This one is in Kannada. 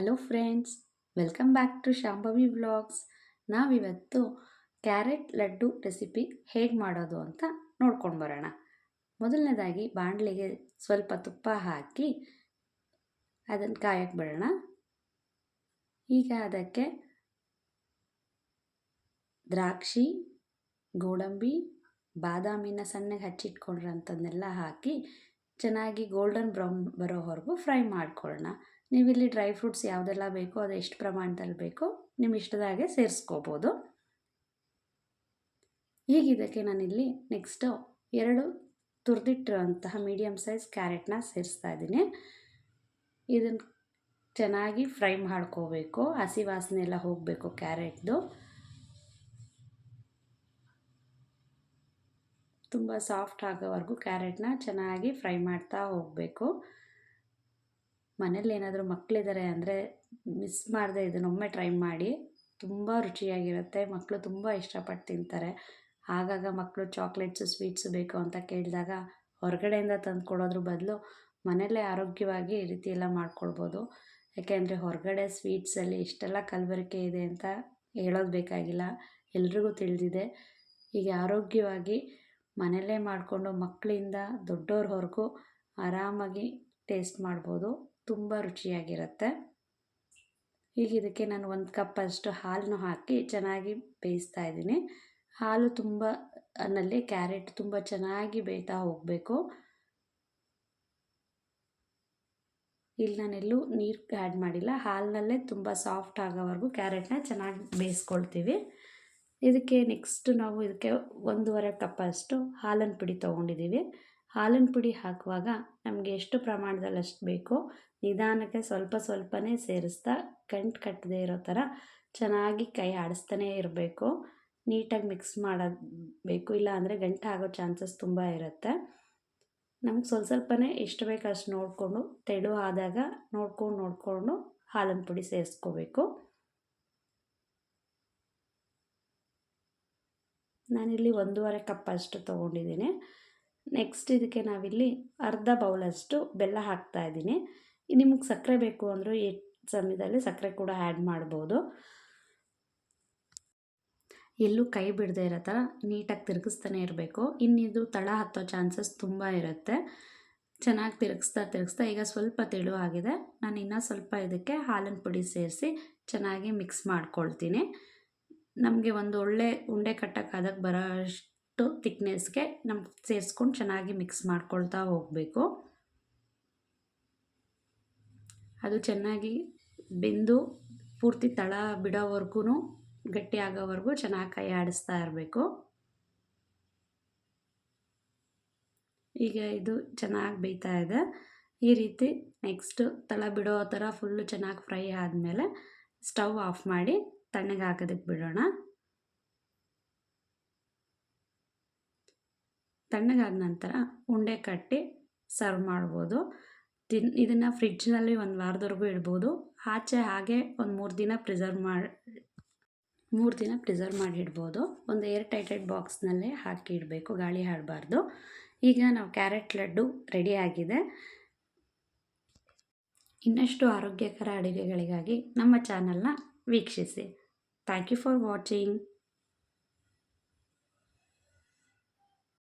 Hello friends, welcome back to Shambhavi vlogs. ನಾವಿವತ್ತು ಕ್ಯಾರೆಟ್ ಲಡ್ಡು ರೆಸಿಪಿ ಹೇಗೆ ಮಾಡೋದು ಅಂತ ನೋಡ್ಕೊಂಡು ಬರೋಣ. ಮೊದಲನೇದಾಗಿ ಬಾಣಲೆಗೆ ಸ್ವಲ್ಪ ತುಪ್ಪ ಹಾಕಿ ಅದನ್ನು ಕಾಯಕ್ಕೆ ಬಿಡೋಣ. ಈಗ ಅದಕ್ಕೆ ದ್ರಾಕ್ಷಿ, ಗೋಡಂಬಿ, ಬಾದಾಮಿನ ಸಣ್ಣಗೆ ಹಚ್ಚಿಟ್ಕೊಂಡಿರೋಂಥದ್ದನ್ನೆಲ್ಲ ಹಾಕಿ ಚೆನ್ನಾಗಿ ಗೋಲ್ಡನ್ ಬ್ರೌನ್ ಬರೋವರೆಗೂ ಫ್ರೈ ಮಾಡ್ಕೊಳ್ಳೋಣ. ನೀವಿಲ್ಲಿ ಡ್ರೈ ಫ್ರೂಟ್ಸ್ ಯಾವುದೆಲ್ಲ ಬೇಕೋ ಅದು ಎಷ್ಟು ಪ್ರಮಾಣದಲ್ಲಿ ಬೇಕೋ ನಿಮ್ಮ ಇಷ್ಟದಾಗೆ ಸೇರಿಸ್ಕೋಬೋದು. ಈಗ ಇದಕ್ಕೆ ನಾನಿಲ್ಲಿ ನೆಕ್ಸ್ಟು 2 ತುರಿದಿಟ್ಟಿರೋಂತಹ ಮೀಡಿಯಮ್ ಸೈಜ್ ಕ್ಯಾರೆಟ್ನ ಸೇರಿಸ್ತಾ ಇದ್ದೀನಿ. ಇದನ್ನು ಚೆನ್ನಾಗಿ ಫ್ರೈ ಮಾಡ್ಕೋಬೇಕು, ಹಸಿ ವಾಸನೆ ಎಲ್ಲ ಹೋಗಬೇಕು ಕ್ಯಾರೆಟ್ದು. ತುಂಬ ಸಾಫ್ಟ್ ಆಗೋವರೆಗೂ ಕ್ಯಾರೆಟ್ನ ಚೆನ್ನಾಗಿ ಫ್ರೈ ಮಾಡ್ತಾ ಹೋಗಬೇಕು. ಮನೇಲಿ ಏನಾದರೂ ಮಕ್ಕಳಿದ್ದಾರೆ ಅಂದರೆ ಮಿಸ್ ಮಾಡದೆ ಇದನ್ನೊಮ್ಮೆ ಟ್ರೈ ಮಾಡಿ. ತುಂಬ ರುಚಿಯಾಗಿರುತ್ತೆ, ಮಕ್ಕಳು ತುಂಬ ಇಷ್ಟಪಟ್ಟು ತಿಂತಾರೆ. ಆಗಾಗ ಮಕ್ಕಳು ಚಾಕ್ಲೇಟ್ಸು ಸ್ವೀಟ್ಸು ಬೇಕು ಅಂತ ಕೇಳಿದಾಗ ಹೊರಗಡೆಯಿಂದ ತಂದು ಕೊಡೋದ್ರ ಬದಲು ಮನೆಯಲ್ಲೇ ಆರೋಗ್ಯವಾಗಿ ಈ ರೀತಿ ಎಲ್ಲ ಮಾಡ್ಕೊಳ್ಬೋದು. ಯಾಕೆಂದರೆ ಹೊರಗಡೆ ಸ್ವೀಟ್ಸಲ್ಲಿ ಇಷ್ಟೆಲ್ಲ ಕಲಬೆರಕೆ ಇದೆ ಅಂತ ಹೇಳೋದು ಬೇಕಾಗಿಲ್ಲ, ಎಲ್ರಿಗೂ ತಿಳಿದಿದೆ. ಹೀಗೆ ಆರೋಗ್ಯವಾಗಿ ಮನೆಯಲ್ಲೇ ಮಾಡಿಕೊಂಡು ಮಕ್ಕಳಿಂದ ದೊಡ್ಡವ್ರವರೆಗೂ ಆರಾಮಾಗಿ ಟೇಸ್ಟ್ ಮಾಡ್ಬೋದು. ತುಂಬ ರುಚಿಯಾಗಿರುತ್ತೆ. ಈಗ ಇದಕ್ಕೆ ನಾನು 1 ಕಪ್ಪಷ್ಟು ಹಾಲನ್ನು ಹಾಕಿ ಚೆನ್ನಾಗಿ ಬೇಯಿಸ್ತಾ ಇದ್ದೀನಿ. ಹಾಲು ತುಂಬ ನಲ್ಲಿ ಕ್ಯಾರೆಟ್ ತುಂಬ ಚೆನ್ನಾಗಿ ಬೇಯ್ತಾ ಹೋಗಬೇಕು. ಇಲ್ಲಿ ನಾನೆಲ್ಲೂ ನೀರು ಆ್ಯಡ್ ಮಾಡಿಲ್ಲ, ಹಾಲಿನಲ್ಲೇ ತುಂಬ ಸಾಫ್ಟ್ ಆಗೋವರೆಗೂ ಕ್ಯಾರೆಟ್ನ ಚೆನ್ನಾಗಿ ಬೇಯಿಸ್ಕೊಳ್ತೀವಿ. ಇದಕ್ಕೆ ನೆಕ್ಸ್ಟ್ ನಾವು ಇದಕ್ಕೆ 1.5 ಕಪ್ಪಷ್ಟು ಹಾಲಿನ ಪುಡಿ ತೊಗೊಂಡಿದ್ದೀವಿ. ಹಾಲಿನ ಪುಡಿ ಹಾಕುವಾಗ ನಮಗೆ ಎಷ್ಟು ಪ್ರಮಾಣದಲ್ಲಿ ಅಷ್ಟು ಬೇಕೋ ನಿಧಾನಕ್ಕೆ ಸ್ವಲ್ಪ ಸ್ವಲ್ಪನೇ ಸೇರಿಸ್ತಾ ಗಂಟು ಕಟ್ಟದೇ ಇರೋ ಥರ ಚೆನ್ನಾಗಿ ಕೈ ಆಡಿಸ್ತಾನೇ ಇರಬೇಕು. ನೀಟಾಗಿ ಮಿಕ್ಸ್ ಮಾಡಬೇಕು, ಇಲ್ಲ ಅಂದರೆ ಗಂಟು ಆಗೋ ಚಾನ್ಸಸ್ ತುಂಬ ಇರುತ್ತೆ. ನಮ್ಗೆ ಸ್ವಲ್ಪನೇ ಎಷ್ಟು ಬೇಕು ಅಷ್ಟು ನೋಡಿಕೊಂಡು ತೆಳು ಆದಾಗ ನೋಡಿಕೊಂಡು ಹಾಲಿನ ಪುಡಿ ಸೇರಿಸ್ಕೋಬೇಕು. ನಾನಿಲ್ಲಿ 1.5 ಕಪ್ಪಷ್ಟು ತೊಗೊಂಡಿದ್ದೀನಿ. ನೆಕ್ಸ್ಟ್ ಇದಕ್ಕೆ ನಾವಿಲ್ಲಿ ಅರ್ಧ ಬೌಲಷ್ಟು ಬೆಲ್ಲ ಹಾಕ್ತಾಯಿದ್ದೀನಿ. ನಿಮಗೆ ಸಕ್ಕರೆ ಬೇಕು ಅಂದರೂ ಈ ಸಮಯದಲ್ಲಿ ಸಕ್ಕರೆ ಕೂಡ ಆ್ಯಡ್ ಮಾಡ್ಬೋದು. ಎಲ್ಲೂ ಕೈ ಬಿಡದೇ ಇರೋ ಥರ ನೀಟಾಗಿ ತಿರುಗಿಸ್ತಾನೆ ಇರಬೇಕು. ಇನ್ನಿದು ತಳ ಹತ್ತೋ ಚಾನ್ಸಸ್ ತುಂಬ ಇರುತ್ತೆ. ಚೆನ್ನಾಗಿ ತಿರುಗಿಸ್ತಾ ಈಗ ಸ್ವಲ್ಪ ತೆಳು ಆಗಿದೆ. ನಾನು ಇನ್ನೂ ಸ್ವಲ್ಪ ಇದಕ್ಕೆ ಹಾಲಿನ ಪುಡಿ ಸೇರಿಸಿ ಚೆನ್ನಾಗಿ ಮಿಕ್ಸ್ ಮಾಡ್ಕೊಳ್ತೀನಿ. ನಮಗೆ ಒಂದು ಒಳ್ಳೆ ಉಂಡೆ ಕಟ್ಟೋಕ್ಕಾದಾಗ ಬರೋ ಅಷ್ಟು ತಿಕ್ನೆಸ್ಗೆ ನಮ್ಗೆ ಸೇರಿಸ್ಕೊಂಡು ಚೆನ್ನಾಗಿ ಮಿಕ್ಸ್ ಮಾಡ್ಕೊಳ್ತಾ ಹೋಗಬೇಕು. ಅದು ಚೆನ್ನಾಗಿ ಬೆಂದು ಪೂರ್ತಿ ತಳ ಬಿಡೋವರೆಗೂ ಗಟ್ಟಿ ಆಗೋವರೆಗೂ ಚೆನ್ನಾಗಿ ಕೈ ಆಡಿಸ್ತಾ ಇರಬೇಕು. ಈಗ ಇದು ಚೆನ್ನಾಗಿ ಬೇಯ್ತಾ ಇದೆ. ಈ ರೀತಿ ನೆಕ್ಸ್ಟು ತಳ ಬಿಡೋ ಥರ ಫುಲ್ಲು ಚೆನ್ನಾಗಿ ಫ್ರೈ ಆದಮೇಲೆ ಸ್ಟವ್ ಆಫ್ ಮಾಡಿ ತಣ್ಣಗೆ ಹಾಕೋದಕ್ಕೆ ಬಿಡೋಣ. ತಣ್ಣಗಾದ ನಂತರ ಉಂಡೆ ಕಟ್ಟಿ ಸರ್ವ್ ಮಾಡ್ಬೋದು. ಇದನ್ನು ಫ್ರಿಡ್ಜ್ನಲ್ಲಿ 1 ವಾರದವರೆಗೂ ಇಡ್ಬೋದು. ಆಚೆ ಹಾಗೆ ಒಂದು 3 ದಿನ ಪ್ರಿಸರ್ವ್ ಮಾಡಿ ಇಡ್ಬೋದು. ಒಂದು ಏರ್ ಟೈಟೆಡ್ ಬಾಕ್ಸ್ನಲ್ಲೇ ಹಾಕಿ ಇಡಬೇಕು, ಗಾಳಿ ಆಡಬಾರ್ದು. ಈಗ ನಾವು ಕ್ಯಾರೆಟ್ ಲಡ್ಡು ರೆಡಿಯಾಗಿದೆ. ಇನ್ನಷ್ಟು ಆರೋಗ್ಯಕರ ಅಡುಗೆಗಳಿಗಾಗಿ ನಮ್ಮ ಚಾನಲ್ನ ವೀಕ್ಷಿಸಿ. Thank you for watching.